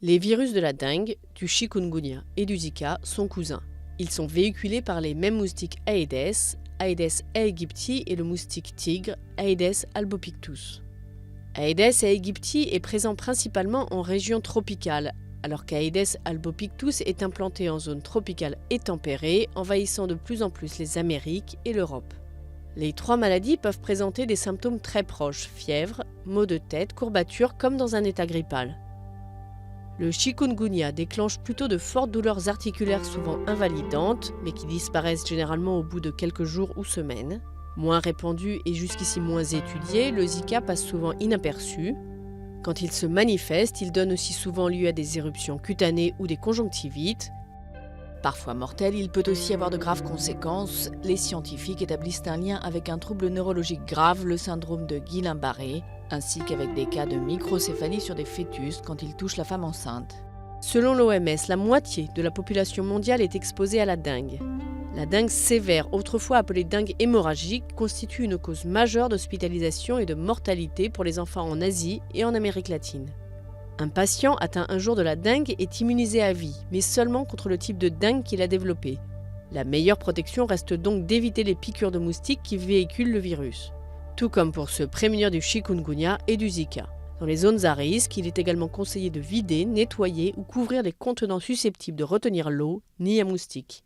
Les virus de la dengue, du chikungunya et du Zika sont cousins. Ils sont véhiculés par les mêmes moustiques Aedes, Aedes aegypti et le moustique tigre, Aedes albopictus. Aedes aegypti est présent principalement en région tropicale, alors qu'Aedes albopictus est implanté en zone tropicale et tempérée, envahissant de plus en plus les Amériques et l'Europe. Les trois maladies peuvent présenter des symptômes très proches, fièvre, maux de tête, courbatures comme dans un état grippal. Le chikungunya déclenche plutôt de fortes douleurs articulaires souvent invalidantes, mais qui disparaissent généralement au bout de quelques jours ou semaines. Moins répandu et jusqu'ici moins étudié, le Zika passe souvent inaperçu. Quand il se manifeste, il donne aussi souvent lieu à des éruptions cutanées ou des conjonctivites. Parfois mortel, il peut aussi avoir de graves conséquences. Les scientifiques établissent un lien avec un trouble neurologique grave, le syndrome de Guillain-Barré, ainsi qu'avec des cas de microcéphalie sur des fœtus quand il touche la femme enceinte. Selon l'OMS, la moitié de la population mondiale est exposée à la dengue. La dengue sévère, autrefois appelée dengue hémorragique, constitue une cause majeure d'hospitalisation et de mortalité pour les enfants en Asie et en Amérique latine. Un patient atteint un jour de la dengue est immunisé à vie, mais seulement contre le type de dengue qu'il a développé. La meilleure protection reste donc d'éviter les piqûres de moustiques qui véhiculent le virus. Tout comme pour se prémunir du chikungunya et du Zika. Dans les zones à risque, il est également conseillé de vider, nettoyer ou couvrir des contenants susceptibles de retenir l'eau, nids à moustiques.